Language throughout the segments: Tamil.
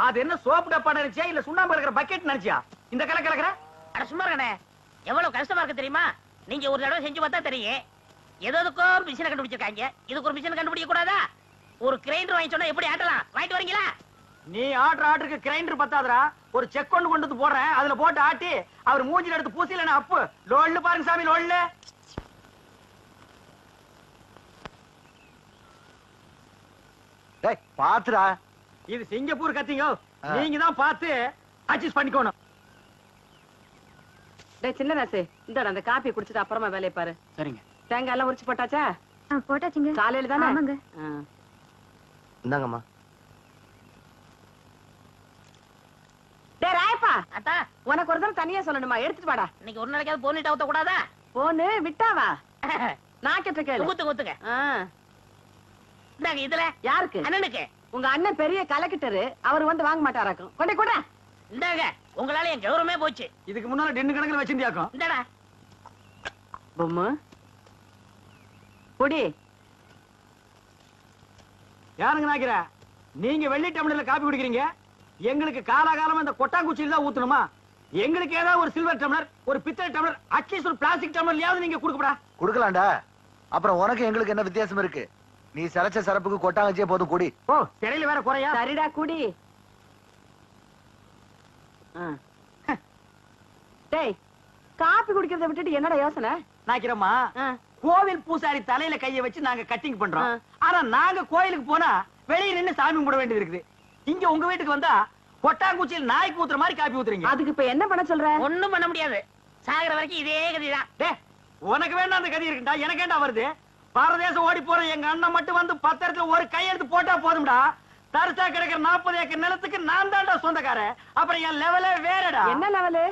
அது என்ன சோப்பு டப்பா நினைச்சியா இல்ல சுண்ணாம்பு இருக்கிற பக்கெட் நினைச்சியா இந்த கலக்கிற? அட சும்மா இருக்கனே, எவ்வளவு கஷ்டமா இருக்கு தெரியுமா? நீங்க ஒரு தடவை செஞ்சு பார்த்தா தெரியும். எதுக்கும் மிஷினை கண்டுபிடிச்சிருக்காங்க, இதுக்கு ஒரு மிஷின் கண்டுபிடிக்க கூடாதா? ஒரு கிரைண்டர் வாங்கி சொன்னா எப்படி ஆட்டலாம்? வாங்கிட்டு வரீங்களா? நீ ஆட்டுறதுக்கு கிரைண்டர் பத்தாதரா, ஒரு செக் கொண்டு வந்து போடுறேன், அதுல போட்டு ஆட்டி அவர் மூஞ்சில எடுத்து பூசில அப்பு லோல்ல பாருங்க சாமி, லோல்ல. டேய் பாத்துடா, இது சிங்கப்பூர் கத்திங்க, நீங்க தான் பார்த்து அட்ஜஸ்ட் பண்ணிக்கணும். டேய் சின்ன ராசு, இந்த அந்த காப்பி குடிச்சிட்டு அப்புறமா வேலையை பாரு. சரிங்க. தேங்காய் எல்லாம் உரிச்சு போட்டாச்சா? போட்டாச்சுங்க. காலையில தானே? ஆமாங்க. இந்தாங்கம்மா. டேய் ராயப்பா, அத்தா உனக்கு ஒரு தடவை தனியா சொல்லணுமா? எடுத்துட்டு வாடா. இன்னைக்கு ஒரு நாளைக்காவது போனிட்டு ஊத்த கூடாதா? போனு விட்டாவா? நான் கேட்ட கேளு. ஊத்துங்க ஊத்துங்க. இந்தாங்க இதுல. யாருக்கு? அண்ணனுக்கு. உங்க அண்ணன் பெரிய கலெக்டரு, அவர் வந்து வாங்க மாட்டாராக்கும். கொண்டே கூட. இந்தாங்க, உங்களால என் கௌரவமே போச்சு. இதுக்கு முன்னால டென்னு கணக்குல வச்சிருந்தியாக்கும். இந்தாடா பொம்மு பொடி. யாருங்க நாக்கிற? நீங்க வெள்ளி டம்ளர்ல காப்பி குடிக்கிறீங்க, எங்களுக்கு காலாகாலமா இந்த கொட்டாங்குச்சியில தான் ஊத்தணுமா? எங்களுக்கு ஏதாவது ஒரு சில்வர் டம்ளர், ஒரு பித்தளை டம்ளர், அட்லீஸ்ட் ஒரு பிளாஸ்டிக் டம்ளர்லயாவது நீங்க கொடுக்கடா. குடுக்கலாம்டா. அப்புறம் உனக்கு எங்களுக்கு என்ன வித்தியாசம் இருக்கு? நீ சரச்ச சரப்புக்கு கொட்டாங்கச்சியே போதும் குடி. ஓ, திரையில வேற குறையா? சரிடா குடி. டேய், காப்பி குடிக்கிறத விட்டுட்டு என்னடா யோசனை? நாக்கிறம்மா, கோவில் பூசாரி தலையில கைய வச்சு நாங்க கட்டிங் பண்றோம். ஆனா நாங்க கோயிலுக்கு போனா வெளியே நின்னு சாமி கும்பிட வேண்டியது இருக்குது. இங்க உங்க வீட்டுக்கு வந்தா கொட்டாங்குச்சியில் நாய்க்கு ஊத்துற மாதிரி காப்பி ஊத்துறீங்க. அதுக்கு இப்ப என்ன பண்ண சொல்ற? ஒண்ணும் பண்ண முடியாது. சாகர வரைக்கும் இதே கதிதான். டே, உனக்கு வேண்டாம் அந்த கதி இருக்குடா, எனக்கு ஏண்டா வருது? பாரதேசம் ஓடி போற எங்க அண்ணன் மட்டும் வந்து 10 இடத்துல ஒரு கையெழுத்து போட்டா போதும்டா. தரிசா கிடைக்கிற 40 ஏக்கர் நிலத்துக்கு நான் தான்டா சொந்தக்காரன். அப்புறம் என் லெவலே வேறடா. என்ன லெவலு?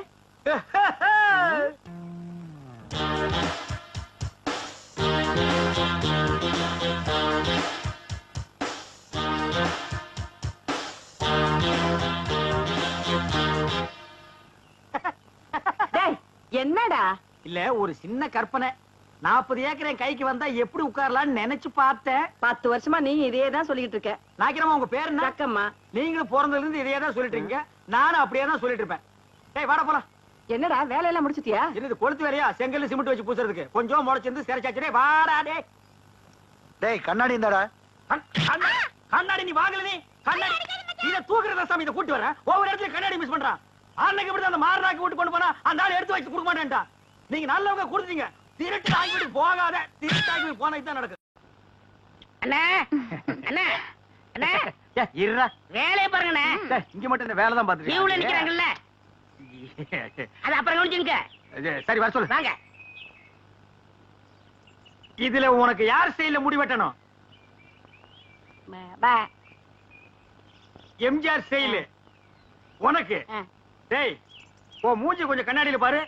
என்னடா? இல்ல, ஒரு சின்ன கற்பனை. 40 ஏக்கர் என் கைக்கு வந்தா எப்படி உட்காரலாம்னு நினைச்சு பார்த்தேன். 10 வருஷமா நீ இதே தான் சொல்லிட்டு இருக்க. நாக்கிரமா, உங்க பேரு என்ன? ரக்கம்மா. நீங்களும் பிறந்ததுல இருந்து இதே தான் சொல்லிட்டு இருக்கீங்க, நானும் அப்படியே தான் சொல்லிட்டு இருப்பேன். டேய் வாடா போலாம். என்னடா வேலையெல்லாம் முடிச்சிட்டியா? இது கொளுத்து வேறையா? செங்கல்ல சிமெண்ட் வச்சு பூசுறதுக்கு கொஞ்சம் முளைச்சிருந்து சிறைச்சாச்சு. வாடா டே. டேய் கண்ணாடி இந்தாடா. கண்ணாடி நீ வாங்கல? நீ கண்ணாடி இத தூக்குறத சாமி, இத கூட்டி வரேன். ஒவ்வொரு இடத்துல கண்ணாடி மிஸ் பண்றான். அன்னைக்கு இப்படி அந்த மாரனாக்கு விட்டு கொண்டு போனா அந்த ஆள் எடுத்து வச்சு கொடுக்க மாட்டேன்டா. நீங்க நல்லவங்க கொடுத்தீங்க, திருட்டு ஆகிட்டு போகாத. திருட்டு ஆகி போனா இதான் நடக்கும். அண்ணே அண்ணே அண்ணே, இருடா, வேலையை பாருங்கண்ணே. இங்க மட்டும் இந்த வேலை தான் பாத்துட்டு கியூல நிக்கிறாங்கல்ல, அது அப்புறம் கவனிச்சுங்க. சரி வர சொல்லு. வாங்க. இதுல உனக்கு யார் ஸ்டைல்ல முடி வெட்டணும்? எம்ஜிஆர் ஸ்டைல் உனக்கு. டேய், ஓ மூஞ்சி கொஞ்சம் கண்ணாடியில பாரு,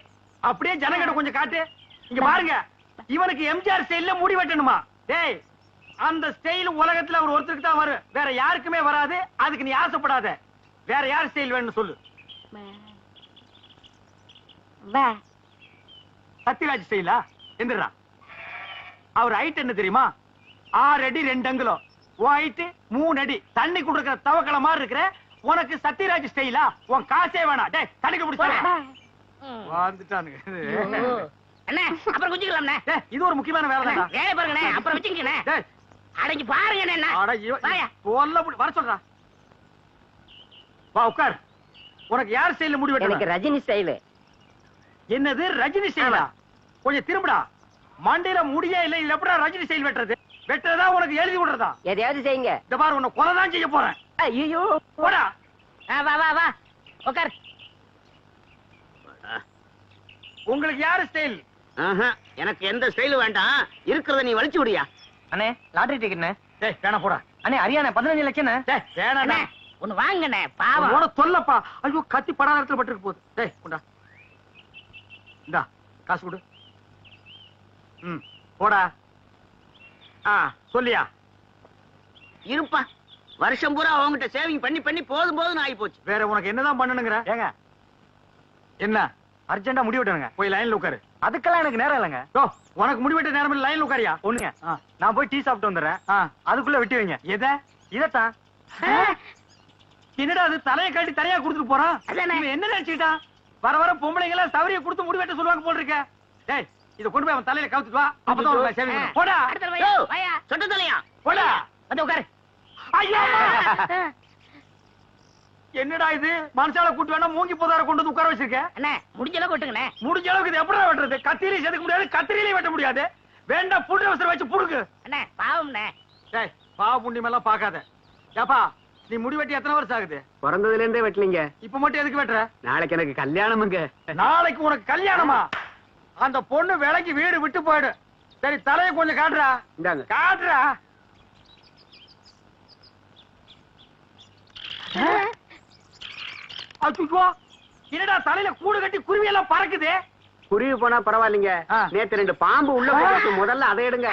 அப்படியே ஜனங்கட கொஞ்சம் காட்டு. இங்க பாருங்க, இவனுக்கு எம்ஜிஆர் ஸ்டைல்ல முடி வெட்டணுமா? டேய், அந்த ஸ்டைல் உலகத்துல அவர் ஒருத்தருக்கு தான் வரும், வேற யாருக்குமே வராது. அதுக்கு நீ ஆசைப்படாத. வேற யார் ஸ்டைல் வேணும்னு சொல்லு. சத்யராஜ் ஸ்டைலா? எந்திரா. அவர் ஹைட் என்ன தெரியுமா? 6 அடி 2 அங்குலம், ஹைட் 3 அடி. தண்ணி குடுக்கிற தவக்கல மாதிரி இருக்கிற உனக்கு சத்யராஜ் ஸ்டைலா? உன் காசே வேணாம். டேய், தண்ணிக்கு பிடிச்சா வந்துட்டானுங்க. அண்ணே அப்புறம் குஞ்சிக்கலாம்ண்ணே. இது ஒரு முக்கியமான வேலை தான். வேலை பாருங்கண்ணே, அப்புறம் வச்சுக்கண்ணே. அடங்கி பாருங்க என்ன. வர சொல்றா. வா உட்கார். உனக்கு யார் ஸ்டைல்ல முடி வெட்டணும்? எனக்கு ரஜினி ஸ்டைல். என்னது ரஜினி ஸ்டைலா? கொஞ்சம் திரும்புடா. மண்டையில முடியே இல்ல, இது எப்படா ரஜினி ஸ்டைல் வெட்டுறது? வெட்டுறதா உனக்கு எழுதி விடுறதா? எதையாவது செய்யுங்க. இந்த பாரு, உன்னை கொலை தான் செய்ய போறேன். ஐயோ போடா. வா வா வா உட்கார். உங்களுக்கு யாரு ஸ்டைல்? எனக்கு எந்த ஸ்டைலும் வேண்டாம், இருக்கிறத நீ வலிச்சு விடியா. அண்ணே லாட்டரி டிக்கெட்ண்ணே. டேய் வேணா போடா. அண்ணே ஹரியானா 15 லட்சம். டேய் வேணாண்ணே, ஒன்னு வாங்கண்ணே. பாவம் உன தொல்லப்பா. ஐயோ, கத்தி படாத இடத்துல பட்டுருக்கு போகுது. டேய் கொண்டா. இந்தா காசு கொடு. போடா. சொல்லியா? இருப்பா, வருஷம் பூரா அவங்ககிட்ட சேவிங் பண்ணி பண்ணி போதும் போதும் ஆகி போச்சு. வேற உனக்கு என்னதான் பண்ணணுங்கிற? ஏங்க என்ன அர்ஜென்டா முடி வெட்டணுங்க. போய் லைன்ல உட்காரு. அதுக்கெல்லாம் எனக்கு நேரம் இல்லைங்க. ஓ, உனக்கு முடி வெட்ட நேரம் இல்ல, லைன்ல உட்காரியா? ஒண்ணுங்க, நான் போய் டீ சாப்பிட்டு வந்துடுறேன். அதுக்குள்ள வெட்டி வைங்க. எதை? இதத்தான். என்னடா அது தலையை காட்டி தரையா கொடுத்துட்டு போறான்? இவன் என்ன நினைச்சுக்கிட்டான்? வர வர பொம்பளைங்க எல்லாம் சவரிய கொடுத்து முடி வெட்ட சொல்லுவாங்க போல் இருக்க. டேய், இத கொண்டு போய் அவன் தலையில கவுத்துட்டு வா. அப்பதான் உனக்கு சேவிங் பண்ணும். போடா. அடுத்த தடவை வாயா. சொட்ட தலையா. போடா. வந்து உட்காரு. ஐயா! என்னடா இது? மனுஷால கூட்டு வேணா மூங்கி போதார கொண்டு வந்து உட்கார வச்சிருக்க. அண்ணே முடிஞ்ச அளவுக்கு வெட்டுங்கண்ணே. முடிஞ்ச அளவுக்கு இது எப்படா வெட்டுறது? கத்திரியில செதுக்க முடியாது, கத்திரியிலே வெட்ட முடியாது. வேண்டாம், புல் அவசரம் வச்சு புடுக்கு. அண்ணே பாவம்ண்ணே. டேய், பாவ புண்ணியம் எல்லாம் பாக்காத. ஏப்பா, நீ முடி வெட்டி எத்தனை வருஷம் ஆகுது? பிறந்ததுல இருந்தே வெட்டலீங்க. இப்ப மட்டும் எதுக்கு வெட்டுற? நாளைக்கு எனக்கு கல்யாணமுங்க. நாளைக்கு உனக்கு கல்யாணமா? அந்த பொண்ணு விலைக்கு வீடு விட்டு போயிடு. சரி, தலையை கொஞ்சம் காட்டுறா. இந்தாங்க. காட்டுறா. அச்சுக்கோ, என்னடா தலையில கூடு கட்டி குருவி எல்லாம் பறக்குது? குருவி போனா பரவாயில்லைங்க. நேத்து 2 பாம்பு உள்ள போட்டு முதல்ல அதை எடுங்க.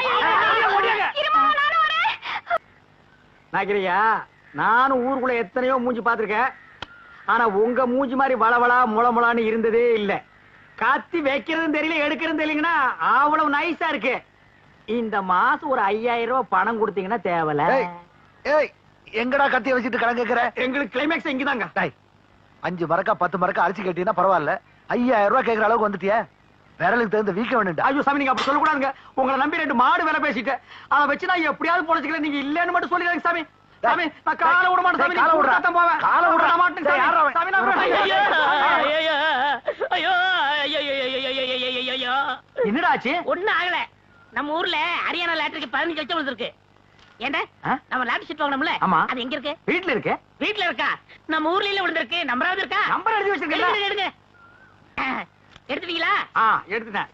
நாக்கிரியா, நானும் ஊருக்குள்ள எத்தனையோ மூஞ்சி பாத்திருக்கேன். ஆனா உங்க மூஞ்சி மாதிரி வளவளா முளமுளான்னு இருந்ததே இல்ல. கத்தி வைக்கிறதும் தெரியல, எடுக்கிறதும் தெரியலங்கன்னா அவ்வளவு நைஸா இருக்கு. இந்த மாசம் ஒரு 5000 ரூபாய் பணம் கொடுத்தீங்கன்னா தேவல. ஏய், எங்கடா கத்திய வச்சுட்டு கடன் கேக்குற? எங்களுக்கு கிளைமேக்ஸ் இங்கதாங்க. 5 மரக்கா 10 மரக்கா அடிச்சு கேட்டீங்கன்னா பரவாயில்ல. 5000 ரூபாய் கேக்குற அளவுக்கு வந்துட்டியா? விரலுக்கு தகுந்த வீக்க வேணும்டா. ஐயோ சாமி, நீங்க அப்படி சொல்லக்கூடாதுங்க. உங்களை நம்பி 2 மாடு வேலை பேசிட்டு அதை வச்சு நான் எப்படியாவது பொழைச்சிக்கல. நீங்க இல்லன்னு மட்டும் சொல்லிடுங்க சாமி. சாமி, நான் காலை விட மாட்டேன் சாமி. காலை விடுறா. போவேன். காலை விடுறா. மாட்டேன் சாமி. யாரா அவன்? சாமி, நான் என்னடா ஆச்சு? ஒண்ணும் ஆகல. நம்ம ஊர்ல ஹரியானா லாட்டரிக்கு 15 லட்சம் வந்திருக்கு. ஏண்டா நம்ம லாட்டரி சீட் வாங்கணும்ல, ஆமா. அது எங்க இருக்கு? வீட்டுல இருக்கு. வீட்டுல இருக்கா? நம்ம ஊர்ல இல்ல விழுந்திருக்கு. நம்பராவது இருக்கா? நம்பர் எழுதி வச்சிருக்கீங்களா? எடுங்க. எடுத்துட்டீங்களா? எடுத்துட்டேன்.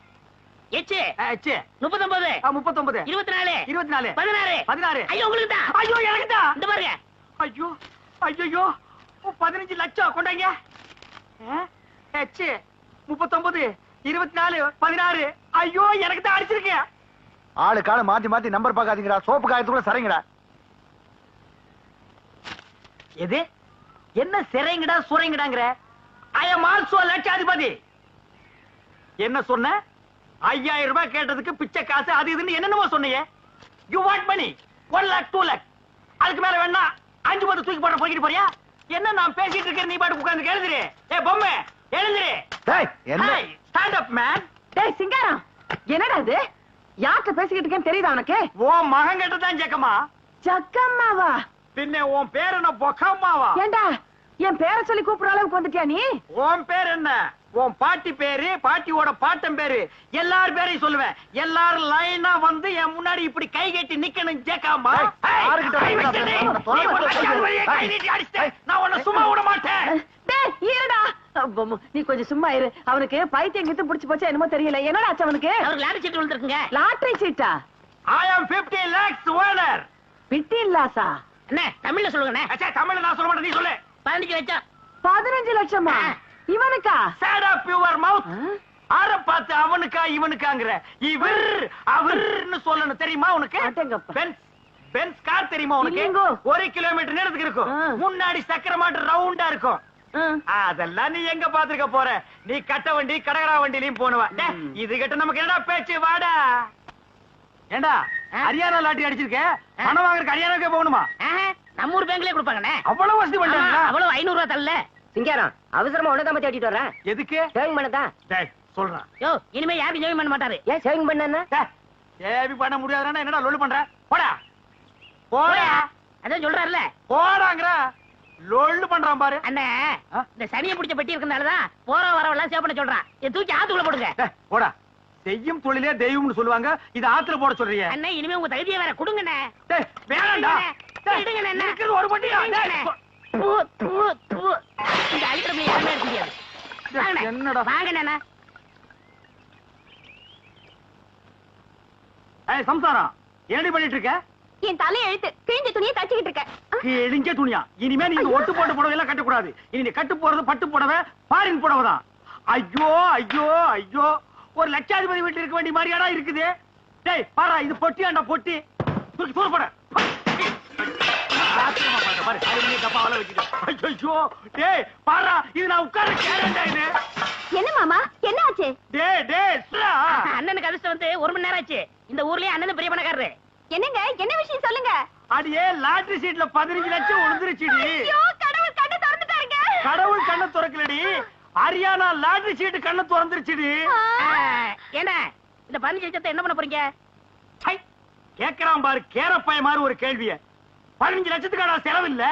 எச்சு எச்சு 39 39 24 24 16 16. ஐயோ உங்களுக்கு தான். ஐயோ எனக்கு தான். இந்த பாருங்க. ஐயோ ஐயோ 15 லட்சம் கொண்டாங்க. எச்சு 39 24 16. ஐயோ எனக்கு தான் அடிச்சிருக்க. ஆளு கால மாத்தி மாத்தி நம்பர் பாக்காதீங்கடா. சோப்பு காயத்துக்குள்ள சரிங்கடா. எது? என்ன சிறைங்கடா சுரைங்கடாங்கற? ஐ அம் ஆல்சோ லட்சாதிபதி. என்ன சொன்ன? 5000 ரூபாய் கேட்டதுக்கு பிச்சை காசு அது இதுன்னு என்னென்னமோ சொன்னீங்க. You want money 1 lakh 2 lakh. அதுக்கு மேல வேணா 5 10 தூக்கி போட போயிட்டு போறியா? என்ன நான் பேசிட்டு இருக்கேன், நீ பாட்டு உட்கார்ந்து எழுதுறே. ஏய் பொம்மை, எழுதுறே. டேய், என்ன? Stand up man. டேய் சிங்காரம், என்னடா இது? யார்கிட்ட பேசிக்கிட்டு இருக்கேன்னு தெரியுதா உனக்கு? ஓ மகன் கிட்ட தான் ஜக்கம்மா. ஜக்கம்மாவா? பின்ன உன் பேர் என்ன பொக்கம்மாவா? ஏண்டா என் பேரை சொல்லி கூப்பிடுற அளவுக்கு வந்துட்டியா நீ? உன் பேர் என்ன? உன் பாட்டி பேரு, பாட்டியோட பாட்டன் பேரு, எல்லார் பேரையும் சொல்லுவேன். எல்லாரும் லைனா வந்து என் முன்னாடி இப்படி கை கட்டி நிக்கணும் ஜேக்காமா. நான் உன்னை சும்மா விட மாட்டேன். டேய் இருடா. நீ கொஞ்சம் சும்மா இரு. அவனுக்கு பைத்தியம் கிட்ட புடிச்சு போச்சா என்னமோ தெரியல. என்னடா ஆச்சு அவனுக்கு? அவருக்கு லாட்டரி சீட் விழுந்திருக்குங்க. லாட்டரி சீட்டா? I am 50 lakhs owner. 50 லாஸா? அண்ணே தமிழ்ல சொல்லுங்கண்ணே. அச்சா தமிழ்ல நான் சொல்ல மாட்டேன், நீ சொல்லு. 15 லட்சம். 15 லட்சமா? இவனுக்கா? Sad up your mouth. ஆற பார்த்து அவனுக்கா இவனுக்காங்கற? இவர் அவர்னு சொல்லணும் தெரியுமா உனக்கு? பென்ஸ் கார் தெரியுமா உனக்கு? 1 கிலோமீட்டர் நேரத்துக்கு இருக்கும். முன்னாடி சக்கர மாட்டு ரவுண்டா இருக்கும். அதெல்லாம் நீ எங்க பாத்துக்க போற? நீ கட்ட வண்டி கடகடா வண்டிலையும் போனவா. இது கிட்ட நமக்கு என்னடா பேச்சு? வாடா. ஏண்டா ஹரியானா லாட்டரி அடிச்சிருக்க, பணம் வாங்குறதுக்கு ஹரியானாக்கே போகணுமா? நம்ம ஊர் பேங்க்லயே கொடுப்பாங்கண்ணே. அவ்வளவு வசதி பண்ணிட்டாங்களா? அவ்வளவு 500 ரூபாய் தரல. சிங்காரம் அவசரமா உனதான் பத்தி அடிட்டு வரேன். எதுக்கு? சேவிங் பண்ணதான். டேய் சொல்றேன். யோ இனிமே யாரும் ஜெயம் பண்ண மாட்டாரு. ஏன் சேவிங் பண்ணா? சேவி பண்ண முடியாதுன்னா என்னடா லொல்லு பண்ற? போடா போடா. அதான் சொல்றாருல போடாங்கற. லொல்லு பண்றான் பாரு. அண்ணே இந்த சனியை பிடிச்ச பெட்டி இருக்கனாலதான் போற வரவெல்லாம் சேவ் பண்ண சொல்றான். இதை தூக்கி ஆத்துக்குள்ள போடுங்க. போடா. செய்யும் தொழிலே தெய்வம்னு சொல்லுவாங்க, இது ஆத்துல போட சொல்றீங்க. அண்ணே இனிமே உங்க தகுதியை வேற கொடுங்கண்ணே. டேய் வேணாம்டா. எடுங்கண்ணே. இருக்குது ஒரு பட்டியா. இந்த அல்ட்ரமே யாருமே எடுக்க முடியாது. என்னடா வாங்கண்ணே. ஏய் சம்சாரம், என்னடி பண்ணிட்டு இருக்க? என் தலை எழுத்து கிழிஞ்ச துணியை தச்சுக்கிட்டு இருக்க. கிழிஞ்ச துணியா? இனிமே நீ ஒட்டு போட்ட புடவை எல்லாம் கட்ட கூடாது. இனி நீ கட்டு போறது பட்டு புடவை, ஃபாரின் புடவை தான். ஐயோ ஐயோ ஐயோ, ஒரு லட்சாதிபதி வீட்டுல இருக்க வேண்டிய மாதிரியாடா இருக்குது. டேய் பாரா, இது பொட்டியாண்டா பொட்டி. தூக்கி தூர போட. பாரு டப்பா வல வச்சிட்டு. ஐயோ டேய் பாரா, இது நான் உட்கார்ந்து கேரண்டா இது. 1 மணி நேரம் ஆச்சு. இந்த ஊர்லயே அண்ணன் பெரிய பணக்காரரு. என்னங்க என்ன விஷயம் சொல்லுங்க. அடியே லாட்டரி சீட்ல 15 லட்சம் விழுந்துருச்சுடி. ஐயோ கடவுள் கண்ணை திறந்துட்டாருங்க. கடவுள் கண்ணை திறக்கலடி, ஹரியானா லாட்டரி சீட்டு கண்ணை திறந்துருச்சுடி. ஏன்னா இந்த 15 லட்சத்தை என்ன பண்ண போறீங்க? சை, கேக்குறான் பாரு கேரப்பாய மாதிரி ஒரு கேள்விய. 15 லட்சத்துக்கான செலவு இல்ல.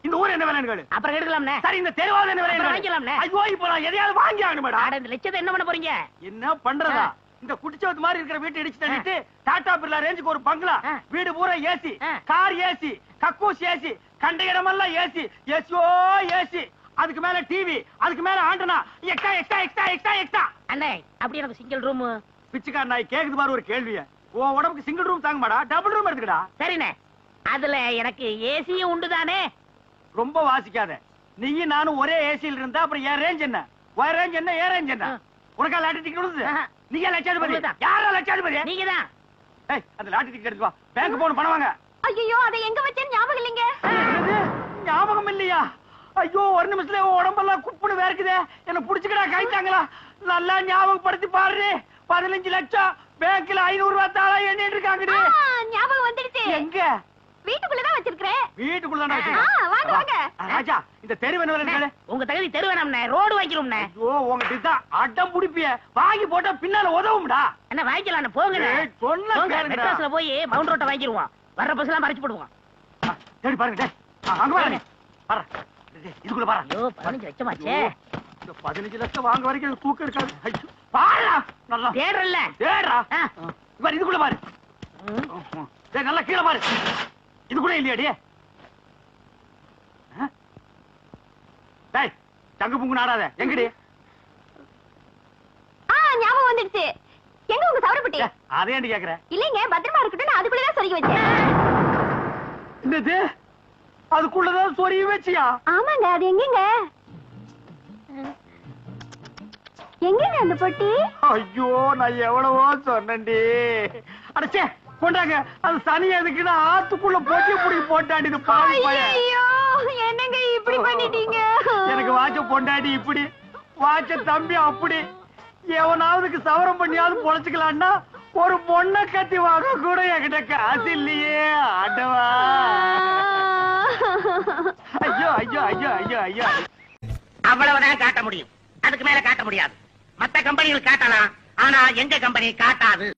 இந்த ஊர் என்ன விலைன்னு கேளு. அப்புறம் எடுக்கலாம்னே. சரி, இந்த தெருவாத என்ன விலை வாங்கிக்கலாம்னே. ஐயோ இப்ப நான் எதையாவது வாங்கி ஆகணும் மேடம். அட இந்த லட்சத்தை என்ன பண்ண போறீங்க? என்ன பண்றதா? இந்த குடிச்சவத்து மாதிரி இருக்கிற வீட்டை இடிச்சு தள்ளிட்டு டாடா பிர்லா ரேஞ்சுக்கு ஒரு பங்களா, வீடு பூரா ஏசி, கார் ஏசி, கக்கூஸ் ஏசி, கண்ட இடமெல்லாம் ஏசி, ஏசியோ ஏசி, அதுக்கு மேல டிவி, அதுக்கு மேல antenna, extra extra extra extra extra. அண்ணே அப்படி எனக்கு சிங்கிள் ரூம். பிச்சைக்கார நாய் கேக்குது பாரு ஒரு கேள்விய. உன் உடம்புக்கு சிங்கிள் ரூம் தாங்க மாடா, டபுள் ரூம் எடுத்துக்கடா. சரிண்ணே, அதுல எனக்கு ஏசியும் உண்டு தானே? ரொம்ப வாசிக்காத. நீயும் நானும் ஒரே ஏசியில் இருந்தா அப்புறம் என் ரேஞ்ச் என்ன, உன் ரேஞ்ச் என்ன, என் ரேஞ்ச் என்ன? உனக்கா லாட்டரி டிக்கெட் விழுது? நீங்க லட்சாதிபதி? யாரா லட்சாதிபதி? நீங்கதான். ஏய், அந்த லாட்டரி டிக்கெட் எடுத்து வா, பேங்க் போன பணம் வாங்க. ஐயோ அதை எங்க வச்சேன்னு ஞாபகம் இல்லைங்க. என்னது? ஞாபகம் இல்லையா? ஐயோ ஒரு நிமிஷத்துல உடம்பெல்லாம் குப்புன்னு வேர்க்குதே. என்ன புடிச்சுக்கடா கைத்தாங்களா? நல்லா ஞாபகப்படுத்தி பாரு. 15 லட்சம் பேங்க்ல 500 ரூபாய் தாளா எண்ணிட்டு இருக்காங்கடி. ஞாபகம் வந்துடுச்சு. எங்க? வீட்டுக்குள்ளதான் வச்சிருக்கேன். வீட்டுக்குள்ள தானே வாங்க வாங்க. ராஜா, இந்த தெரு வேணும். உங்க தகுதி தெரு வேணாம்ண்ணே, ரோடு வாங்கிக்கிறோம்ண்ணே. ஐயோ உங்ககிட்ட தான் அடம் புடிப்பிய. வாங்கி போட்டா பின்னால உதவும்டா. என்ன வாங்கிக்கலாம் போங்கண்ணே. சொன்ன மெட்ராஸ்ல போய் மவுண்ட் ரோட்டை வாங்கிடுவோம். வர்ற பஸ் எல்லாம் மறைச்சு போடுவோம். தேடி பாருங்க. அங்க பாருங்க. பாரு, இதுக்குள்ள பாரு. ஐயோ 15 லட்சமாச்சே. இந்த 15 லட்சம் வாங்க வரைக்கும் தூக்கம் இருக்காது. ஐயோ பாருடா, நல்லா தேடுறல்ல. தேடுறா. பாரு இதுக்குள்ள பாரு. டேய் நல்லா கீழ பாரு. இதுக்குள்ள இல்லையாடி? டேய் தங்கு புங்கு நாடாத. எங்கடி? ஞாபகம் வந்துடுச்சு. எங்க உங்க சவரப்பட்டி? அதே ஏன்டி கேக்குற? இல்லைங்க பத்திரமா இருக்கட்டும், நான் அதுக்குள்ளதான் சொருகி வச்சேன். என்னது? அதுக்குள்ளதான் சொருகி வச்சியா? ஆமாங்க, அது எங்கங்க? எங்கங்க அந்த பொட்டி? ஐயோ நான் எவ்வளவோ சொன்னேன்டி. அடச்சே கொண்டாங்க. அது சனி எதுக்குன்னு ஆத்துக்குள்ள போட்டி புடி போட்டாடி. இது பாவி பையன். ஐயோ என்னங்க இப்படி பண்ணிட்டீங்க? எனக்கு வாட்ச பொண்டாடி இப்படி, வாட்ச தம்பி அப்படி. எவனாவதுக்கு சவரம் பண்ணியாவது பொழைச்சுக்கலான்னா ஒரு பொண்ணை கட்டி வாங்க கூட என்கிட்ட காசு இல்லையே. ஆண்டவா. ஐயோ ஐயோ ஐயோ ஐயோ ஐயோ. அவ்வளவுதான் காட்ட முடியும், அதுக்கு மேல காட்ட முடியாது. மத்த கம்பெனிகள் காட்டலாம், ஆனா எங்க கம்பெனி காட்டாது.